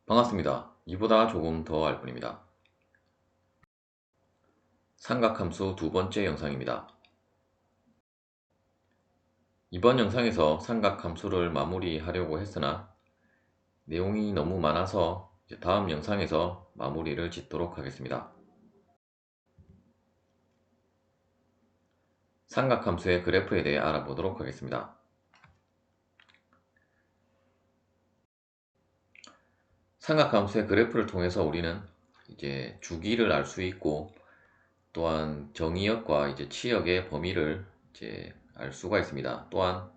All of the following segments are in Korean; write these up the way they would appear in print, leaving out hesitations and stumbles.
반갑습니다. 이보다 조금 더 알 뿐입니다. 삼각함수 두 번째 영상입니다. 이번 영상에서 삼각함수를 마무리하려고 했으나 내용이 너무 많아서 다음 영상에서 마무리를 짓도록 하겠습니다. 삼각함수의 그래프에 대해 알아보도록 하겠습니다. 삼각함수의 그래프를 통해서 우리는 주기를 알 수 있고, 또한 정의역과 치역의 범위를 알 수가 있습니다. 또한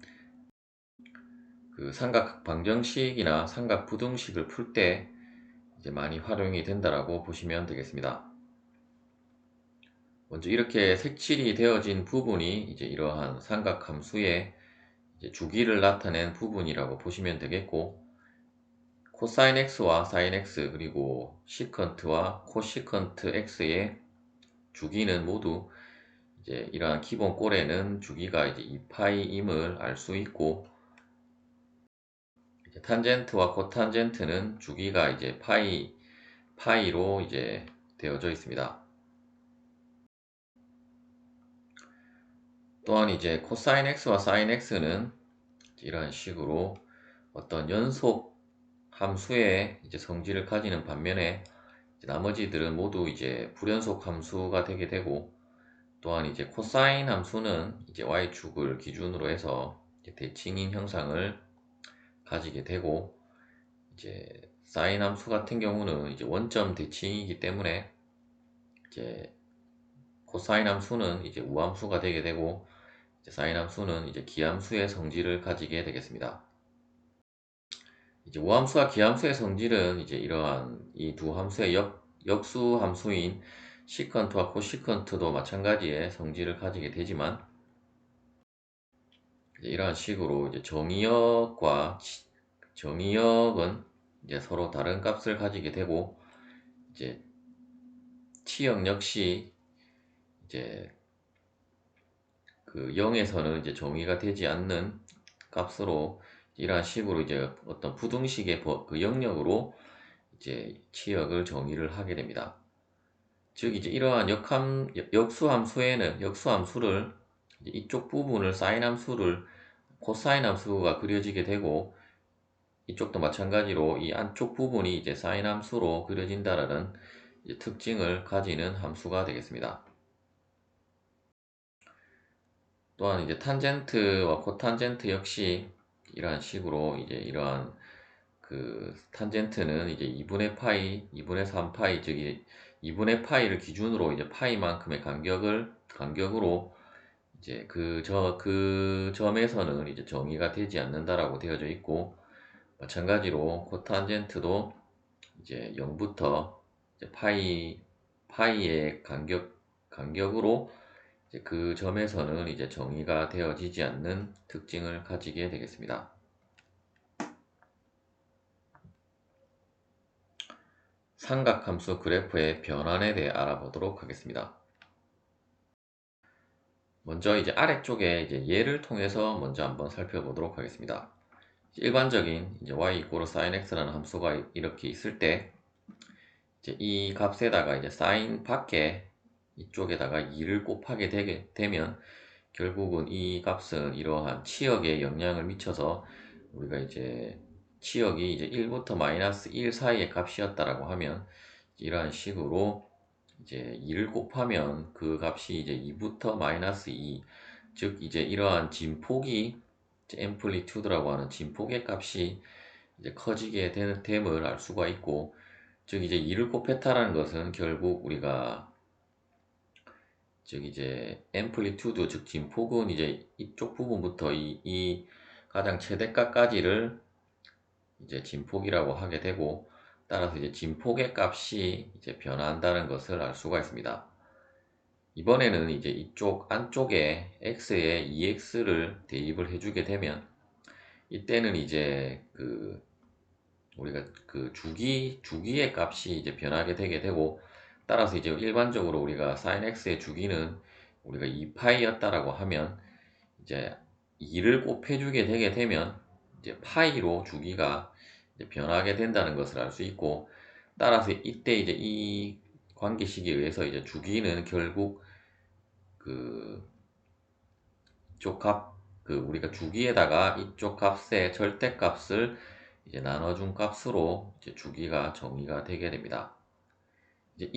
그 삼각 방정식이나 삼각 부등식을 풀 때 많이 활용이 된다라고 보시면 되겠습니다. 먼저 이렇게 색칠이 되어진 부분이 이러한 삼각함수의 주기를 나타낸 부분이라고 보시면 되겠고, 코사인 x와 사인 x 그리고 시컨트와 코시컨트 x의 주기는 모두 이러한 기본 꼴에는 주기가 2파이임을 알 수 있고, 탄젠트와 코탄젠트는 주기가 파이로 되어져 있습니다. 또한 코사인 x와 사인 x는 이런 식으로 어떤 연속 함수의 성질을 가지는 반면에 나머지들은 모두 불연속 함수가 되게 되고, 또한 코사인 함수는 y축을 기준으로 해서 대칭인 형상을 가지게 되고, 사인 함수 같은 경우는 원점 대칭이기 때문에 코사인 함수는 우함수가 되게 되고, 사인 함수는 기함수의 성질을 가지게 되겠습니다. 우함수와 기함수의 성질은 이러한 이 두 함수의 역수 함수인 시컨트와 코시컨트도 마찬가지의 성질을 가지게 되지만, 이러한 식으로 정의역은 서로 다른 값을 가지게 되고, 치역 역시 그 0에서는 정의가 되지 않는 값으로 이러한 식으로 어떤 부등식의 그 영역으로 치역을 정의를 하게 됩니다. 즉 이러한 역수함수를 이쪽 부분을 사인 함수를 코사인 함수가 그려지게 되고, 이쪽도 마찬가지로 이 안쪽 부분이 사인 함수로 그려진다라는 특징을 가지는 함수가 되겠습니다. 또한 탄젠트와 코탄젠트 역시 이러한 식으로 이러한 그 탄젠트는 2분의 파이, 2분의 3파이, 즉 2분의 파이를 기준으로 파이만큼의 간격으로 그 점에서는 정의가 되지 않는다라고 되어져 있고, 마찬가지로 코탄젠트도 0부터 파이의 간격으로 그 점에서는 정의가 되어지지 않는 특징을 가지게 되겠습니다. 삼각함수 그래프의 변환에 대해 알아보도록 하겠습니다. 먼저 아래쪽에 예를 통해서 먼저 한번 살펴보도록 하겠습니다. 일반적인 y sin x라는 함수가 이렇게 있을 때 이 값에다가 sin 밖에 이쪽에다가 2를 곱하게 되면 결국은 이 값은 이러한 치역에 영향을 미쳐서 우리가 치역이 1부터 마이너스 1 사이의 값이었다라고 하면 이러한 식으로 2를 곱하면 그 값이 2부터 마이너스 2, 즉 이러한 진폭이 앰플리튜드라고 하는 진폭의 값이 커지게 됨을 알 수가 있고, 즉 2를 곱했다라는 것은 결국 우리가 즉 앰플리튜드, 즉 진폭은 이쪽 부분부터 이 가장 최대값까지를 진폭이라고 하게 되고, 따라서 진폭의 값이 변화한다는 것을 알 수가 있습니다. 이번에는 이쪽 안쪽에 x에 2x를 대입을 해주게 되면, 이때는 우리가 그 주기의 값이 변하게 되게 되고, 따라서 일반적으로 우리가 sin x의 주기는 우리가 2파이였다라고 하면 2를 곱해주게 되게 되면 파이로 주기가 변하게 된다는 것을 알 수 있고, 따라서 이때 이제 이 관계식에 의해서 이제 주기는 결국 그 이쪽 값, 우리가 주기에다가 이쪽 값의 절대값을 이제 나눠준 값으로 이제 주기가 정의가 되게 됩니다. 이제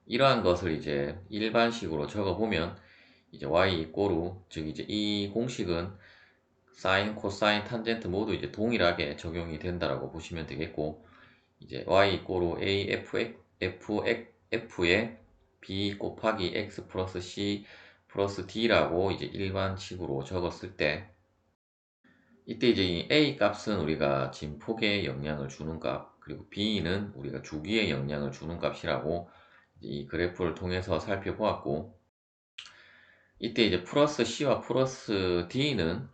이러한 것을 이제 일반식으로 적어보면 이제 y 이꼬르, 즉 이제 이 공식은 사인, 코사인, 탄젠트 모두 이제 동일하게 적용이 된다라고 보시면 되겠고, 이제 y 이꼬르 a f의 b 곱하기 x 플러스 c 플러스 d라고 이제 일반식으로 적었을 때, 이때 이제 이 a 값은 우리가 진폭에 영향을 주는 값, 그리고 b는 우리가 주기에 영향을 주는 값이라고 이 그래프를 통해서 살펴보았고, 이때 이제 플러스 c와 플러스 d는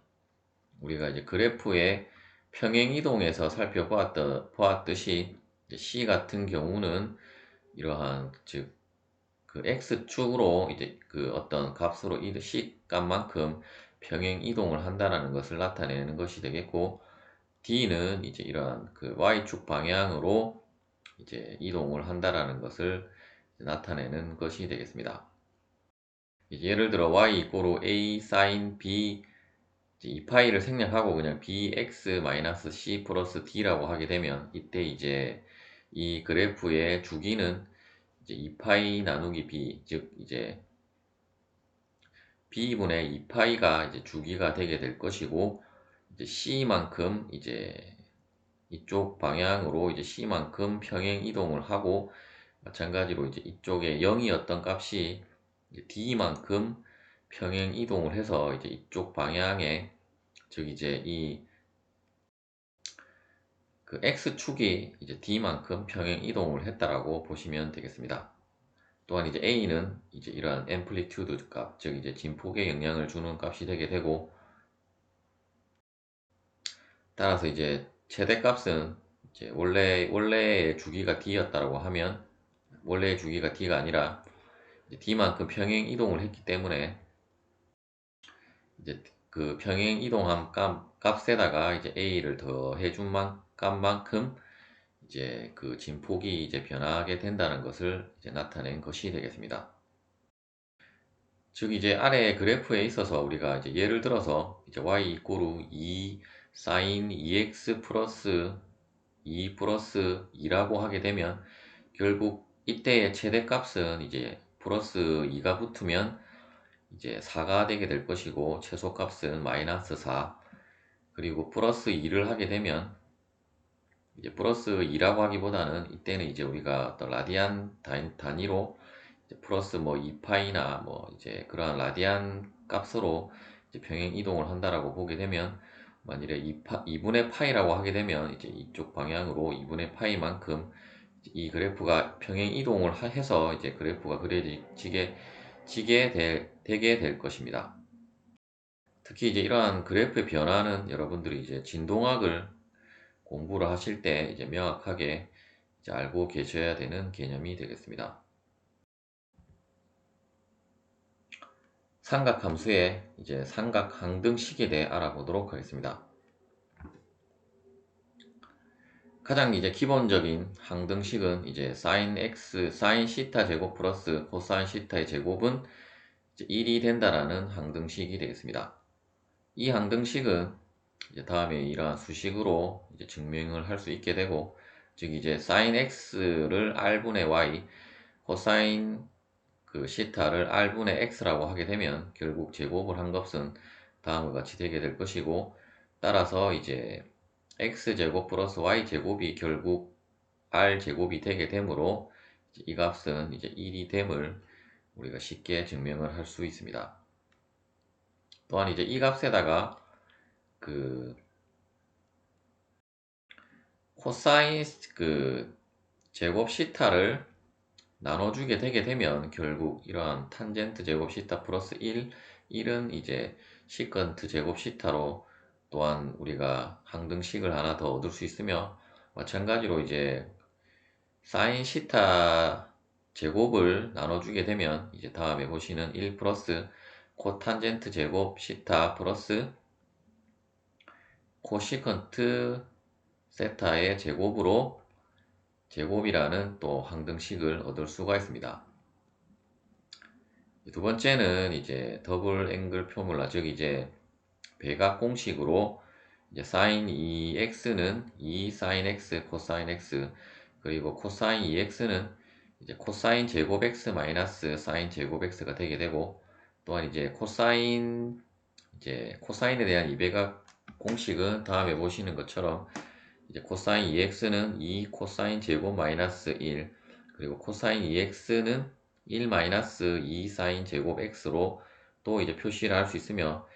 우리가 이제 그래프의 평행이동에서 살펴보았듯이 c 같은 경우는 이러한 즉 그 x축으로 이제 그 어떤 값으로 이 c 값만큼 평행 이동을 한다는 것을 나타내는 것이 되겠고, d는 이제 이러한 그 y축 방향으로 이제 이동을 한다라는 것을 나타내는 것이 되겠습니다. 예를 들어 y 이꼬르 a sin b, 이 파이를 생략하고 그냥 bx-c 플러스 d라고 하게 되면, 이때 이제 이 그래프의 주기는 이제 2파이 나누기 b, 즉 이제 b분의 2파이가 이제 주기가 되게 될 것이고, 이제 c만큼 이제 이쪽 방향으로 이제 c만큼 평행 이동을 하고, 마찬가지로 이제 이쪽에 0이었던 값이 이제 d만큼 평행 이동을 해서 이제 이쪽 방향에, 즉 이제 이 그 x축이 이제 d만큼 평행 이동을 했다라고 보시면 되겠습니다. 또한 이제 a는 이제 이러한 앰플리튜드 값, 즉 이제 진폭에 영향을 주는 값이 되게 되고, 따라서 이제 최대값은 이제 원래의 주기가 d였다라고 하면, 원래의 주기가 d가 아니라 d만큼 평행 이동을 했기 때문에 이제 그 평행 이동한 값에다가 이제 a를 더해준 값만큼 이제 그 진폭이 이제 변하게 된다는 것을 이제 나타낸 것이 되겠습니다. 즉 이제 아래 그래프에 있어서 우리가 이제 예를 들어서 이제 y 이꼬르 2 sin 2x 플러스 2 플러스 2라고 하게 되면, 결국 이때의 최대값은 이제 플러스 2가 붙으면 이제 4가 되게 될 것이고, 최소값은 마이너스 4, 그리고 플러스 2를 하게 되면 이제 플러스 2라고 하기보다는 이때는 이제 우리가 어떤 라디안 단위로 이제 플러스 뭐 2파이나 뭐 이제 그러한 라디안 값으로 이제 평행 이동을 한다라고 보게 되면, 만일에 2분의 파이라고 하게 되면 이제 이쪽 방향으로 2분의 파이만큼 이 그래프가 평행 이동을 해서 이제 그래프가 되게 될 것입니다. 특히 이제 이러한 그래프의 변화는 여러분들이 이제 진동학을 공부를 하실 때 이제 명확하게 이제 알고 계셔야 되는 개념이 되겠습니다. 삼각함수의 이제 삼각항등식에 대해 알아보도록 하겠습니다. 가장 이제 기본적인 항등식은 이제 sin x, sin 시타 제곱 플러스 코사인 시타의 제곱은 이제 1이 된다라는 항등식이 되겠습니다. 이 항등식은 이제 다음에 이러한 수식으로 이제 증명을 할 수 있게 되고, 즉 이제 sin x를 r분의 y, 코사인 그 시타를 r분의 x라고 하게 되면 결국 제곱을 한 값은 다음과 같이 되게 될 것이고, 따라서 이제 x제곱 플러스 y제곱이 결국 r제곱이 되게 되므로 이 값은 이제 1이 됨을 우리가 쉽게 증명을 할 수 있습니다. 또한 이제 이 값에다가 그 코사인 그 제곱 시타를 나눠주게 되게 되면 결국 이러한 탄젠트 제곱 시타 플러스 1은 이제 시컨트 제곱 시타로 또한 우리가 항등식을 하나 더 얻을 수 있으며, 마찬가지로 이제 사인 시타 제곱을 나눠주게 되면 이제 다음에 보시는 1 플러스 코탄젠트 제곱 시타 플러스 코시컨트 세타의 제곱으로 제곱이라는 또 항등식을 얻을 수가 있습니다. 두 번째는 이제 더블 앵글 포뮬라, 즉 이제 배각 공식으로 이제 sin 2x는 2 sin x 코사인 x, 그리고 코사인 2x는 이제 코사인 제곱 x 마이너스 사인 제곱 x가 되게 되고, 또한 이제 코사인에 대한 이 배각 공식은 다음에 보시는 것처럼 이제 코사인 2x는 2 코사인 제곱 마이너스 1, 그리고 코사인 2x는 1 마이너스 2 사인 제곱 x로 또 이제 표시를 할 수 있으며,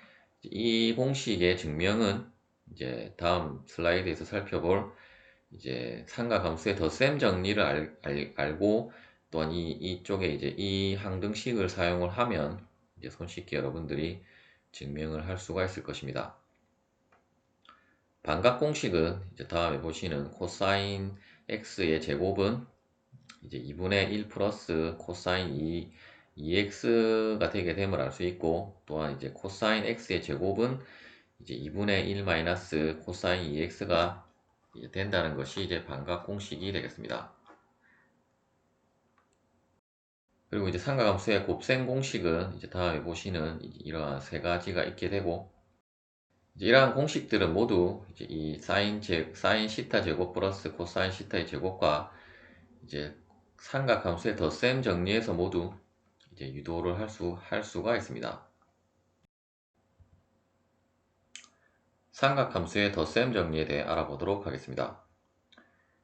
이 공식의 증명은 이제 다음 슬라이드에서 살펴볼 이제 삼각함수의 덧셈 정리를 알고, 또한 이쪽에 이제 이 항등식을 사용을 하면 이제 손쉽게 여러분들이 증명을 할 수가 있을 것입니다. 반각 공식은 이제 다음에 보시는 코사인 x의 제곱은 이제 2분의 1 플러스 코사인 2x가 되게 됨을 알 수 있고, 또한 이제 코사인 x의 제곱은 이제 2분의 1 마이너스 코사인 2x가 된다는 것이 이제 반각 공식이 되겠습니다. 그리고 이제 삼각함수의 곱셈 공식은 이제 다음에 보시는 이러한 세 가지가 있게 되고, 이제 이러한 공식들은 모두 이제 이 사인 시타 제곱 플러스 코사인 시타의 제곱과 이제 삼각함수의 덧셈 정리에서 모두 이제 유도를 할 수가 있습니다. 삼각함수의 덧셈 정리에 대해 알아보도록 하겠습니다.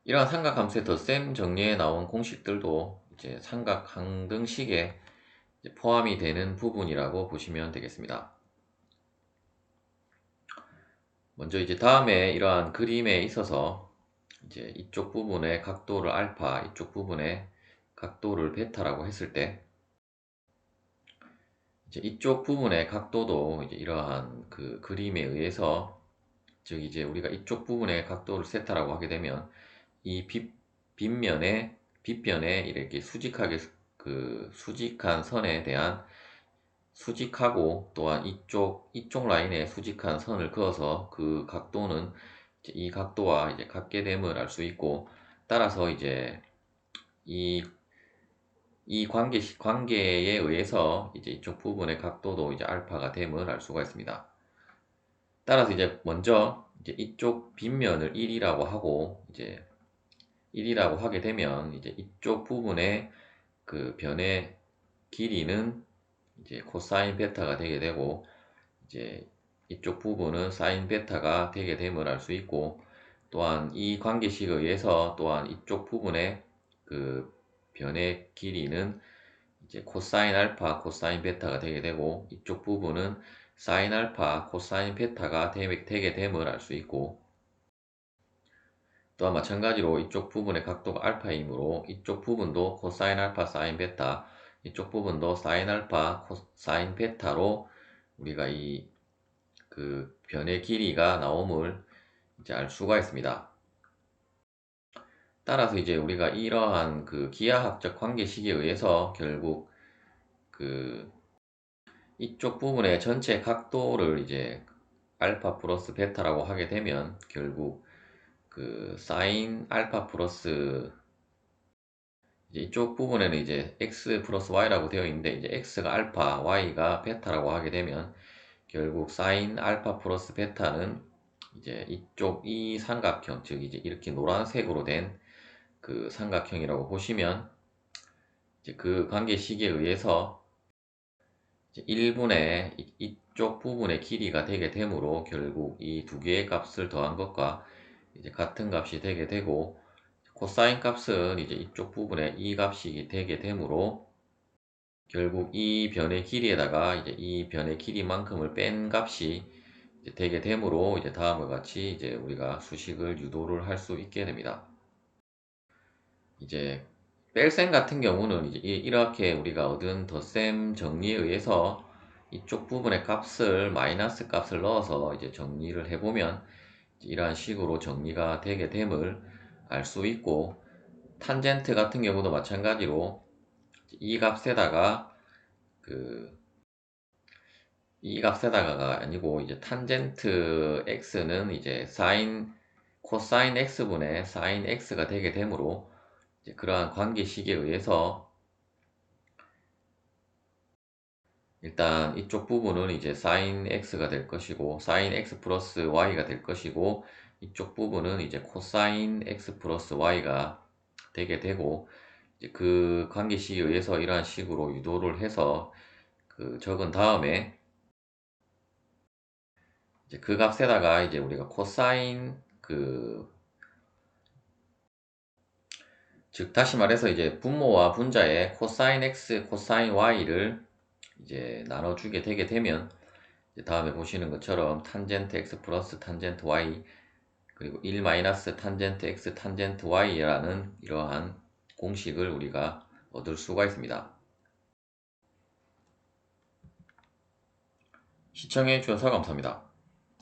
이러한 삼각함수의 덧셈 정리에 나온 공식들도 이제 삼각항등식에 포함이 되는 부분이라고 보시면 되겠습니다. 먼저 이제 다음에 이러한 그림에 있어서 이제 이쪽 부분의 각도를 알파, 이쪽 부분의 각도를 베타라고 했을 때, 이제 이쪽 부분의 각도도 이제 이러한 그 그림에 의해서, 즉 이제 우리가 이쪽 부분의 각도를 세타라고 하게 되면 이 빗변에 이렇게 수직한 선에 대한 수직하고, 또한 이쪽 라인에 수직한 선을 그어서 그 각도는 이제 이 각도와 이제 같게 됨을 알 수 있고, 따라서 이제 이 관계에 의해서 이제 이쪽 부분의 각도도 이제 알파가 됨을 알 수가 있습니다. 따라서 이제 먼저 이제 이쪽 빗면을 1이라고 하고, 이제 1이라고 하게 되면 이제 이쪽 부분의 그 변의 길이는 이제 코사인 베타가 되게 되고, 이제 이쪽 부분은 사인 베타가 되게 됨을 알 수 있고, 또한 이 관계식에 의해서 또한 이쪽 부분의 그 변의 길이는 이제 코사인 알파 코사인 베타가 되게 되고, 이쪽 부분은 사인 알파 코사인 베타가 되게 됨을 알 수 있고, 또한 마찬가지로 이쪽 부분의 각도가 알파이므로 이쪽 부분도 코사인 알파 사인 베타, 이쪽 부분도 사인 알파 사인 베타로 우리가 이 그 변의 길이가 나옴을 이제 알 수가 있습니다. 따라서 이제 우리가 이러한 그 기하학적 관계식에 의해서 결국 그 이쪽 부분의 전체 각도를 이제 알파 플러스 베타라고 하게 되면, 결국 그 사인 알파 플러스 이제 이쪽 부분에는 이제 x 플러스 y라고 되어 있는데, 이제 x가 알파, y가 베타라고 하게 되면 결국 사인 알파 플러스 베타는 이제 이쪽 이 삼각형, 즉 이제 이렇게 노란색으로 된 그 삼각형이라고 보시면, 이제 그 관계식에 의해서 이제 1분의 이쪽 부분의 길이가 되게 되므로 결국 이 두 개의 값을 더한 것과 이제 같은 값이 되게 되고, 코사인 값은 이제 이쪽 부분에 이 값이 되게 되므로 결국 이 변의 길이에다가 이제 이 변의 길이만큼을 뺀 값이 이제 되게 되므로 이제 다음과 같이 이제 우리가 수식을 유도를 할 수 있게 됩니다. 이제 뺄셈 같은 경우는 이제 이렇게 우리가 얻은 덧셈 정리에 의해서 이쪽 부분의 값을 마이너스 값을 넣어서 이제 정리를 해보면 이러한 식으로 정리가 되게 됨을 알 수 있고, 탄젠트 같은 경우도 마찬가지로 이 값에다가 이 값에다가가 아니고 이제 탄젠트 x는 이제 사인 코사인 x분의 사인 x가 되게 되므로 이제 그러한 관계식에 의해서 일단 이쪽 부분은 이제 사인 x가 될 것이고 사인 x 플러스 y가 될 것이고 이쪽 부분은 이제 코사인 x 플러스 y가 되게 되고 이제 그 관계식에 의해서 이러한 식으로 유도를 해서 그 적은 다음에 이제 그 값에다가 이제 우리가 코사인 즉 다시 말해서 이제 분모와 분자의 코사인 x, 코사인 y를 이제 나눠주게 되게 되면 이제 다음에 보시는 것처럼 탄젠트 x 플러스 탄젠트 y 그리고 1 마이너스 탄젠트 x 탄젠트 y라는 이러한 공식을 우리가 얻을 수가 있습니다. 시청해 주셔서 감사합니다.